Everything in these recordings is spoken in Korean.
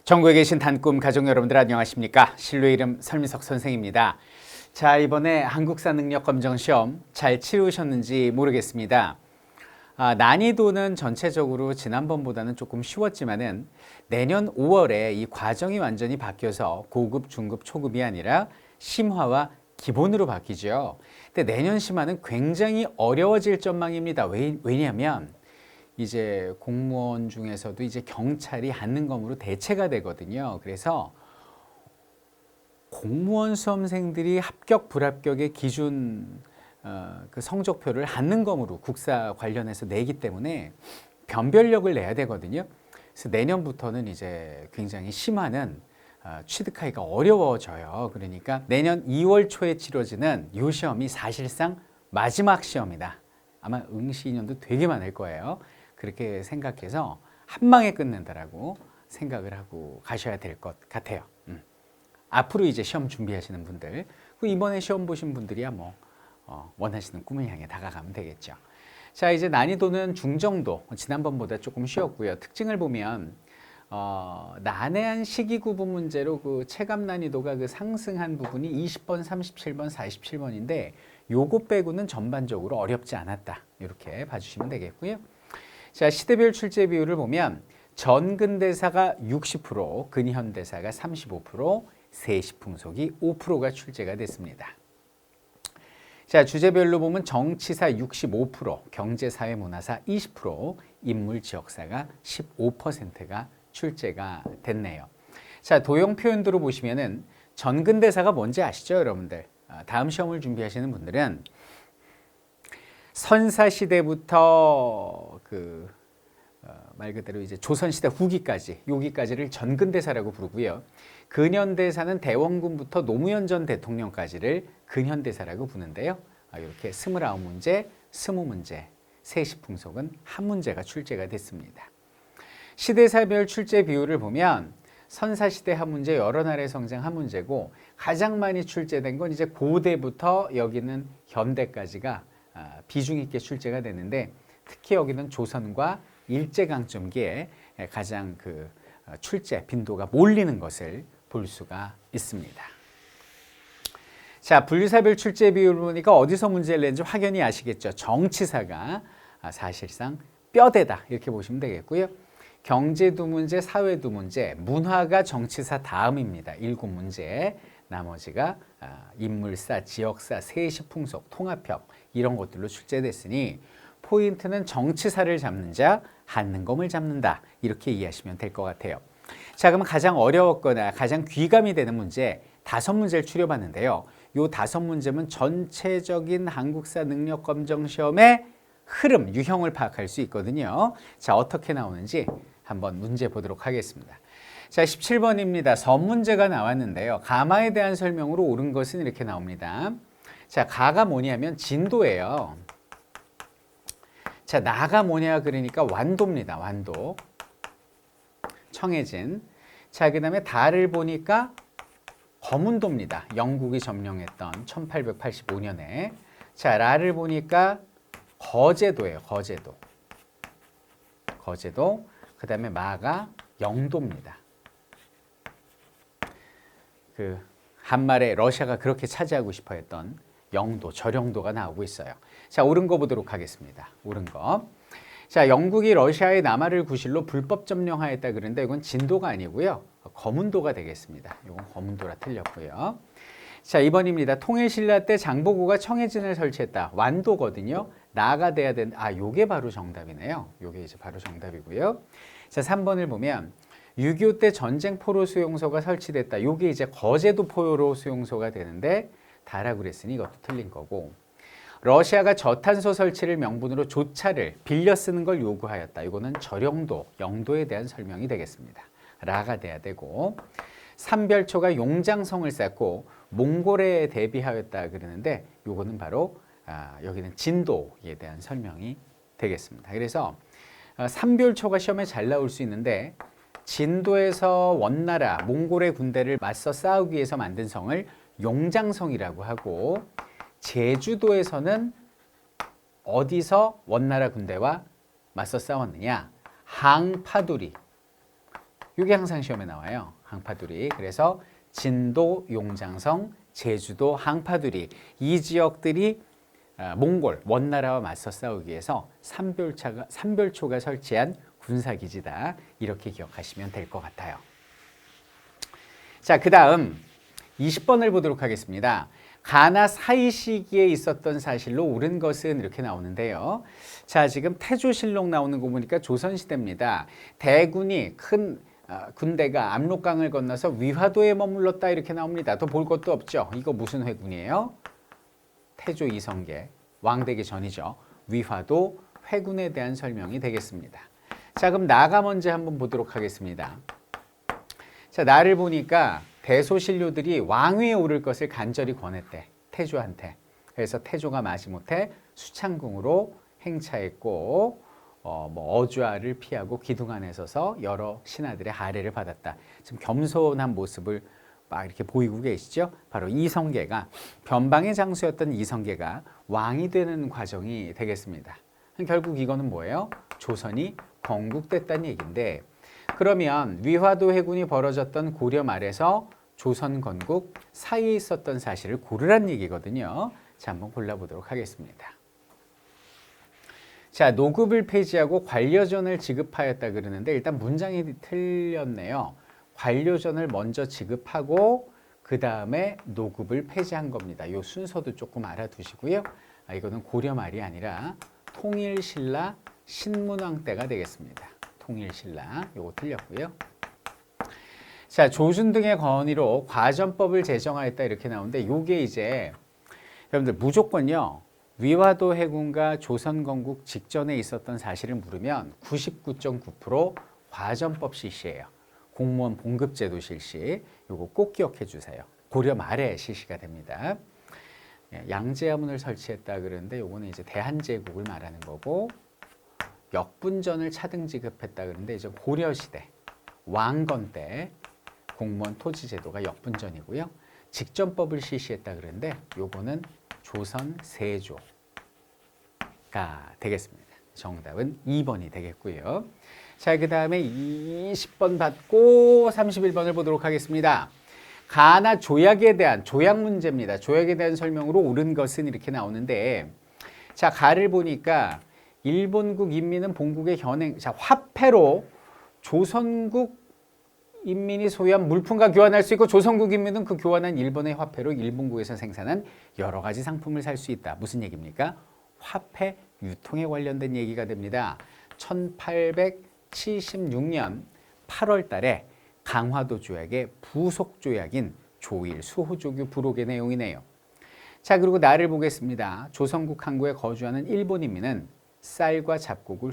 전국에 계신 단꿈 가족 여러분들 안녕하십니까? 실로 이름 설미석 선생입니다. 자, 이번에 한국사 능력 검정 시험 잘 치르셨는지 모르겠습니다. 난이도는 전체적으로 지난번보다는 조금 쉬웠지만은 내년 5월에 이 과정이 완전히 바뀌어서 고급, 중급, 초급이 아니라 심화와 기본으로 바뀌죠. 근데 내년 심화는 굉장히 어려워질 전망입니다. 왜냐하면 이제 공무원 중에서도 이제 경찰이 한능검으로 대체가 되거든요. 그래서 공무원 수험생들이 합격 불합격의 기준 그 성적표를 한능검으로 국사 관련해서 내기 때문에 변별력을 내야 되거든요. 그래서 내년부터는 이제 굉장히 심화는 취득하기가 어려워져요. 그러니까 내년 2월 초에 치러지는 이 시험이 사실상 마지막 시험이다. 아마 응시 인원도 되게 많을 거예요. 그렇게 생각해서 한 방에 끝낸다라고 생각을 하고 가셔야 될 것 같아요. 앞으로 이제 시험 준비하시는 분들, 이번에 시험 보신 분들이야 뭐 원하시는 꿈을 향해 다가가면 되겠죠. 자, 이제 난이도는 중정도, 지난번보다 조금 쉬웠고요. 특징을 보면 난해한 시기 구분 문제로 그 체감 난이도가 그 상승한 부분이 20번, 37번, 47번인데 요거 빼고는 전반적으로 어렵지 않았다. 이렇게 봐주시면 되겠고요. 자, 시대별 출제 비율을 보면 전근대사가 60%, 근현대사가 35%, 세시풍속이 5%가 출제가 됐습니다. 자, 주제별로 보면 정치사 65%, 경제사회문화사 20%, 인물지역사가 15%가 출제가 됐네요. 자, 도형 표현도로 보시면은 전근대사가 뭔지 아시죠, 여러분들? 다음 시험을 준비하시는 분들은 선사시대부터 말 그대로 이제 조선시대 후기까지, 여기까지를 전근대사라고 부르고요. 근현대사는 대원군부터 노무현 전 대통령까지를 근현대사라고 부르는데요. 이렇게 29문제, 20문제, 세시풍속은 한 문제가 출제가 됐습니다. 시대사별 출제 비율을 보면 선사시대 한 문제, 여러 나라의 성장 한 문제고 가장 많이 출제된 건 이제 고대부터 여기는 현대까지가 비중 있게 출제가 되는데 특히 여기는 조선과 일제강점기에 가장 출제 빈도가 몰리는 것을 볼 수가 있습니다. 자, 분류사별 출제 비율을 보니까 어디서 문제를 낸지 확연히 아시겠죠. 정치사가 사실상 뼈대다 이렇게 보시면 되겠고요. 경제 2문제, 사회 2문제, 문화가 정치사 다음입니다. 7문제. 나머지가 인물사, 지역사, 세시풍속, 통합형 이런 것들로 출제됐으니 포인트는 정치사를 잡는 자, 한능검을 잡는다. 이렇게 이해하시면 될 것 같아요. 자, 그러면 가장 어려웠거나 가장 귀감이 되는 문제 5문제를 추려봤는데요. 이 5문제는 전체적인 한국사 능력 검정 시험의 흐름, 유형을 파악할 수 있거든요. 자, 어떻게 나오는지 한번 문제 보도록 하겠습니다. 자, 17번입니다. 선문제가 나왔는데요. 가마에 대한 설명으로 옳은 것은 이렇게 나옵니다. 자, 가가 뭐냐면 진도예요. 자, 나가 뭐냐 그러니까 완도입니다. 완도. 청해진. 자, 그 다음에 다를 보니까 거문도입니다. 영국이 점령했던 1885년에. 자, 라를 보니까 거제도예요. 거제도. 거제도. 그 다음에 마가 영도입니다. 한말에 러시아가 그렇게 차지하고 싶어 했던 영도, 저령도가 나오고 있어요. 자, 옳은 거 보도록 하겠습니다. 옳은 거. 자, 영국이 러시아의 남하를 구실로 불법 점령하였다 그러는데 이건 진도가 아니고요. 거문도가 되겠습니다. 이건 거문도라 틀렸고요. 자, 2번입니다. 통일신라 때 장보고가 청해진을 설치했다. 완도거든요. 나가 돼야 된다. 요게 바로 정답이네요. 요게 이제 바로 정답이고요. 자, 3번을 보면 6.25 때 전쟁 포로 수용소가 설치됐다. 요게 이제 거제도 포로 수용소가 되는데 다라고 그랬으니 이것도 틀린 거고. 러시아가 저탄소 설치를 명분으로 조차를 빌려 쓰는 걸 요구하였다. 이거는 저령도, 영도에 대한 설명이 되겠습니다. 라가 돼야 되고. 삼별초가 용장성을 쌓고 몽골에 대비하였다 그러는데 요거는 바로 여기는 진도에 대한 설명이 되겠습니다. 그래서 삼별초가 시험에 잘 나올 수 있는데 진도에서 원나라, 몽골의 군대를 맞서 싸우기 위해서 만든 성을 용장성이라고 하고 제주도에서는 어디서 원나라 군대와 맞서 싸웠느냐? 항파두리, 이게 항상 시험에 나와요. 항파두리. 그래서 진도, 용장성, 제주도, 항파두리 이 지역들이 몽골 원나라와 맞서 싸우기 위해서 삼별초가 설치한 군사기지다. 이렇게 기억하시면 될 것 같아요. 자, 그 다음 20번을 보도록 하겠습니다. 가나 사이 시기에 있었던 사실로 옳은 것은 이렇게 나오는데요. 자, 지금 태조실록 나오는 거 보니까 조선시대입니다. 대군이 큰 군대가 압록강을 건너서 위화도에 머물렀다 이렇게 나옵니다. 더 볼 것도 없죠. 이거 무슨 회군이에요? 태조 이성계, 왕되기 전이죠. 위화도 회군에 대한 설명이 되겠습니다. 자, 그럼 나가 먼저 한번 보도록 하겠습니다. 자, 나를 보니까 대소신료들이 왕위에 오를 것을 간절히 권했대. 태조한테. 그래서 태조가 마지못해 수창궁으로 행차했고 어좌를 피하고 기둥 안에 서서 여러 신하들의 하례를 받았다. 지금 겸손한 모습을 막 이렇게 보이고 계시죠? 바로 이성계가 변방의 장수였던 이성계가 왕이 되는 과정이 되겠습니다. 결국 이거는 뭐예요? 조선이 건국됐다는 얘기인데 그러면 위화도 해군이 벌어졌던 고려 말에서 조선 건국 사이에 있었던 사실을 고르란 얘기거든요. 자, 한번 골라보도록 하겠습니다. 자, 노급을 폐지하고 관료전을 지급하였다 그러는데 일단 문장이 틀렸네요. 관료전을 먼저 지급하고 그 다음에 노급을 폐지한 겁니다. 이 순서도 조금 알아두시고요. 이거는 고려 말이 아니라 통일신라 신문왕 때가 되겠습니다. 통일신라 요거 틀렸고요. 자, 조준 등의 건의로 과전법을 제정하였다 이렇게 나오는데 요게 이제 여러분들 무조건요. 위화도 해군과 조선 건국 직전에 있었던 사실을 물으면 99.9% 과전법 실시예요. 공무원 봉급제도 실시. 요거 꼭 기억해 주세요. 고려 말에 실시가 됩니다. 양제하문을 설치했다 그러는데 요거는 이제 대한제국을 말하는 거고 역분전을 차등 지급했다 그러는데 이제 고려 시대 왕건 때 공무원 토지 제도가 역분전이고요. 직전법을 실시했다 그러는데 요거는 조선 세조가 되겠습니다. 정답은 2번이 되겠고요. 자, 그 다음에 20번 받고 31번을 보도록 하겠습니다. 가나 조약에 대한 조약 문제입니다. 조약에 대한 설명으로 옳은 것은 이렇게 나오는데 자, 가를 보니까 일본국 인민은 본국의 현행, 자, 화폐로 조선국 인민이 소유한 물품과 교환할 수 있고 조선국 인민은 그 교환한 일본의 화폐로 일본국에서 생산한 여러 가지 상품을 살 수 있다. 무슨 얘기입니까? 화폐 유통에 관련된 얘기가 됩니다. 1876년 8월 달에 강화도 조약의 부속 조약인 조일 수호조규 부록의 내용이네요. 자, 그리고 나를 보겠습니다. 조선국 항구에 거주하는 일본 인민은 쌀과 잡곡을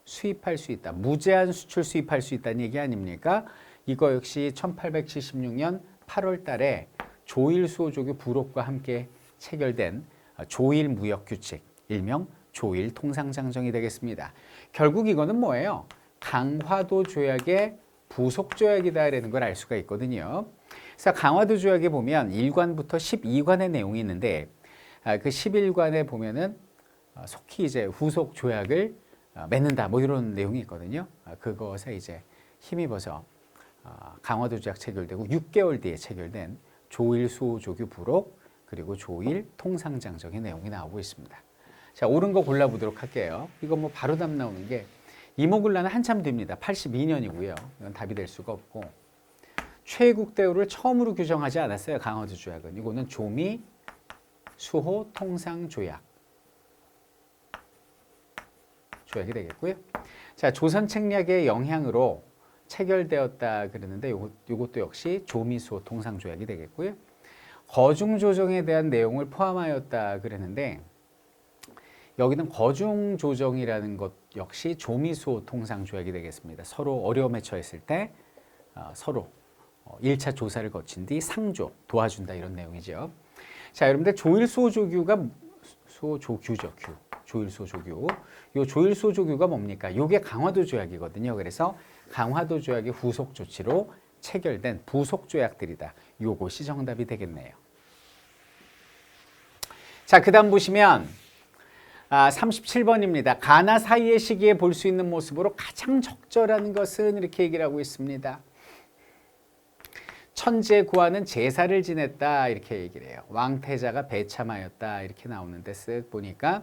수입할 수 있다. 무제한 수출 수입할 수 있다는 얘기 아닙니까? 이거 역시 1876년 8월 달에 조일 수호조규 부록과 함께 체결된 조일 무역규칙, 일명 조일 통상장정이 되겠습니다. 결국 이거는 뭐예요? 강화도 조약의 부속 조약이다라는 걸 알 수가 있거든요. 그래서 강화도 조약에 보면 1관부터 12관의 내용이 있는데 그 11관에 보면은 속히 이제 후속 조약을 맺는다 뭐 이런 내용이 있거든요. 그것에 이제 힘입어서 강화도 조약 체결되고 6개월 뒤에 체결된 조일 수호조규 부록 그리고 조일 통상장정의 내용이 나오고 있습니다. 자, 옳은 거 골라보도록 할게요. 이거 뭐 바로 답 나오는 게 이모군란은 한참 뒤입니다. 82년이고요. 이건 답이 될 수가 없고 최국 대우를 처음으로 규정하지 않았어요. 강화도 조약은. 이거는 조미 수호 통상 조약. 조약이 되겠고요. 자, 조선 책략의 영향으로 체결되었다 그러는데 요것도 역시 조미수호 통상 조약이 되겠고요. 거중 조정에 대한 내용을 포함하였다 그러는데 여기는 거중 조정이라는 것 역시 조미수호 통상 조약이 되겠습니다. 서로 어려움에 처했을 때 서로 1차 조사를 거친 뒤 상조 도와준다 이런 내용이죠. 자, 여러분들 조일 수호조규가 수호조규죠. 조일 수호조규. 요 조일 수호조규가 뭡니까? 요게 강화도 조약이거든요. 그래서 강화도 조약의 후속 조치로 체결된 부속 조약들이다. 요것이 정답이 되겠네요. 자, 그다음 보시면 37번입니다. 가나 사이의 시기에 볼 수 있는 모습으로 가장 적절한 것은 이렇게 얘기를 하고 있습니다. 천재 구하는 제사를 지냈다 이렇게 얘기를 해요. 왕태자가 배참하였다 이렇게 나오는데 쓱 보니까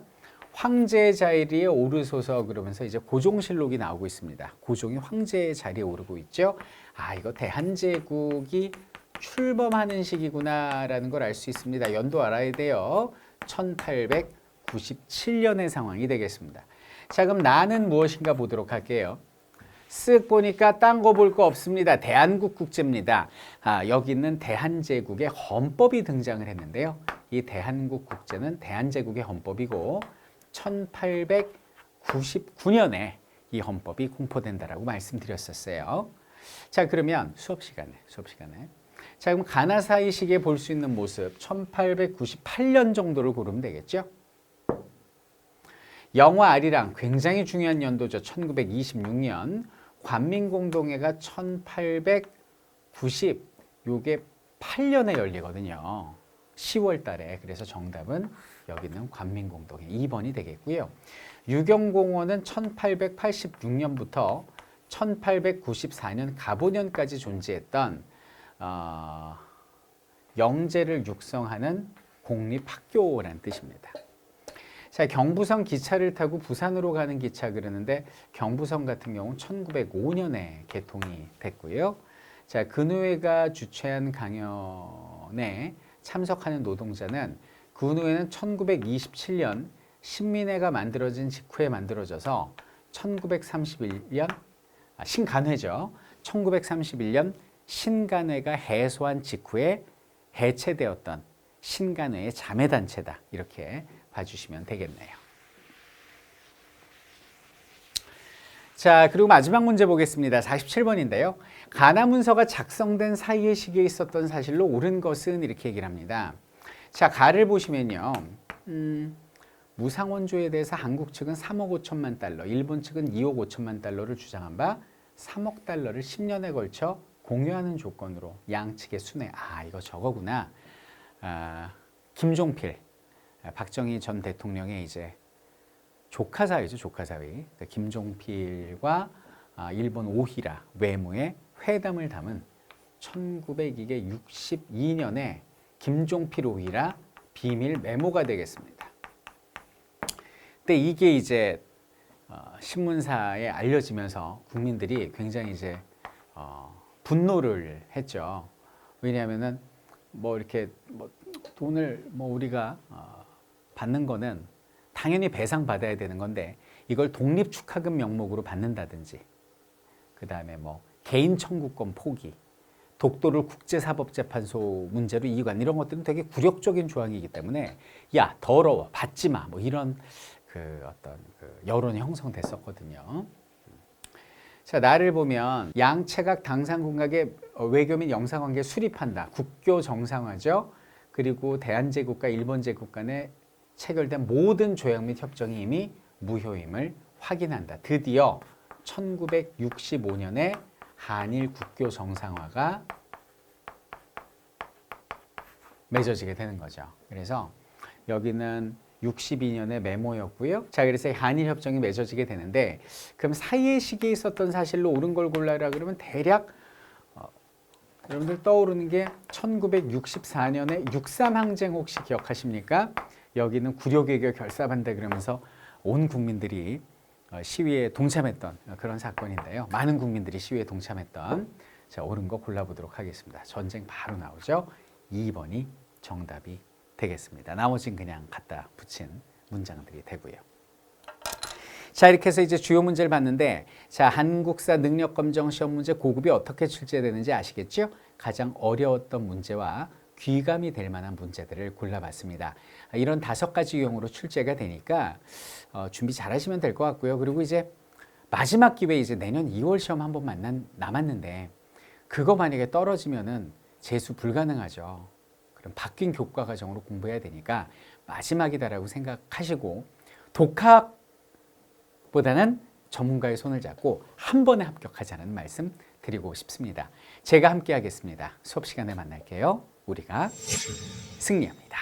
황제의 자리에 오르소서 그러면서 이제 고종실록이 나오고 있습니다. 고종이 황제의 자리에 오르고 있죠. 이거 대한제국이 출범하는 시기구나라는 걸 알 수 있습니다. 연도 알아야 돼요. 1897년의 상황이 되겠습니다. 자, 그럼 나는 무엇인가 보도록 할게요. 쓱 보니까 딴 거 볼 거 없습니다. 대한국 국제입니다. 여기는 대한제국의 헌법이 등장을 했는데요. 이 대한국 국제는 대한제국의 헌법이고 1899년에 이 헌법이 공포된다라고 말씀드렸었어요. 자, 그러면 수업 시간에 자, 그럼 가나사이 시기에 볼 수 있는 모습 1898년 정도를 고르면 되겠죠. 영화 아리랑 굉장히 중요한 연도죠. 1926년 관민공동회가 1898년에 열리거든요. 10월 달에. 그래서 정답은 여기는 관민공동회 2번이 되겠고요. 유경공원은 1886년부터 1894년 가보년까지 존재했던 영재를 육성하는 공립학교라는 뜻입니다. 자, 경부선 기차를 타고 부산으로 가는 기차 그러는데 경부선 같은 경우는 1905년에 개통이 됐고요. 자, 근우회가 주최한 강연에 참석하는 노동자는 근우회는 1927년 신민회가 만들어진 직후에 만들어져서 1931년 신간회죠. 1931년 신간회가 해소한 직후에 해체되었던 신간회의 자매단체다. 이렇게 봐주시면 되겠네요. 자, 그리고 마지막 문제 보겠습니다. 47번인데요. 가나 문서가 작성된 사이의 시기에 있었던 사실로 옳은 것은 이렇게 얘기를 합니다. 자, 가를 보시면요. 무상원조에 대해서 한국 측은 3억 5천만 달러, 일본 측은 2억 5천만 달러를 주장한 바 3억 달러를 10년에 걸쳐 공유하는 조건으로 양측의 순회. 이거 저거구나. 김종필, 박정희 전 대통령의 이제 조카 사위죠, 조카 사위. 그러니까 김종필과 일본 오히라 외무의 회담을 담은 1962년에 김종필 오히라 비밀 메모가 되겠습니다. 근데 이게 이제 신문사에 알려지면서 국민들이 굉장히 이제 분노를 했죠. 왜냐하면은 뭐 이렇게 뭐 돈을 뭐 우리가 받는 거는 당연히 배상 받아야 되는 건데 이걸 독립축하금 명목으로 받는다든지 그 다음에 뭐 개인 청구권 포기, 독도를 국제사법재판소 문제로 이관 이런 것들은 되게 굴욕적인 조항이기 때문에 야 더러워 받지 마 뭐 이런 어떤 여론이 형성됐었거든요. 자, 나를 보면 양채각 당상군각의 외교 및 영사관계 수립한다. 국교 정상화죠. 그리고 대한제국과 일본제국 간에 체결된 모든 조약 및 협정이 이미 무효임을 확인한다. 드디어 1965년에 한일 국교 정상화가 맺어지게 되는 거죠. 그래서 여기는 62년의 메모였고요. 자, 그래서 한일 협정이 맺어지게 되는데 그럼 사이의 시기에 있었던 사실로 옳은 걸 골라라 그러면 대략 여러분들 떠오르는 게 1964년에 63 항쟁 혹시 기억하십니까? 여기는 구려개교 결사반대 그러면서 온 국민들이 시위에 동참했던 그런 사건인데요. 많은 국민들이 시위에 동참했던 자, 옳은 거 골라보도록 하겠습니다. 전쟁 바로 나오죠. 2번이 정답이 되겠습니다. 나머지는 그냥 갖다 붙인 문장들이 되고요. 자, 이렇게 해서 이제 주요 문제를 봤는데 자, 한국사 능력검정 시험 문제 고급이 어떻게 출제되는지 아시겠죠? 가장 어려웠던 문제와 귀감이 될 만한 문제들을 골라봤습니다. 이런 5가지 유형으로 출제가 되니까 준비 잘 하시면 될 것 같고요. 그리고 이제 마지막 기회 이제 내년 2월 시험 한 번 남았는데 그거 만약에 떨어지면은 재수 불가능하죠. 그럼 바뀐 교과 과정으로 공부해야 되니까 마지막이다라고 생각하시고 독학보다는 전문가의 손을 잡고 한 번에 합격하자는 말씀 드리고 싶습니다. 제가 함께 하겠습니다. 수업 시간에 만날게요. 우리가 승리합니다.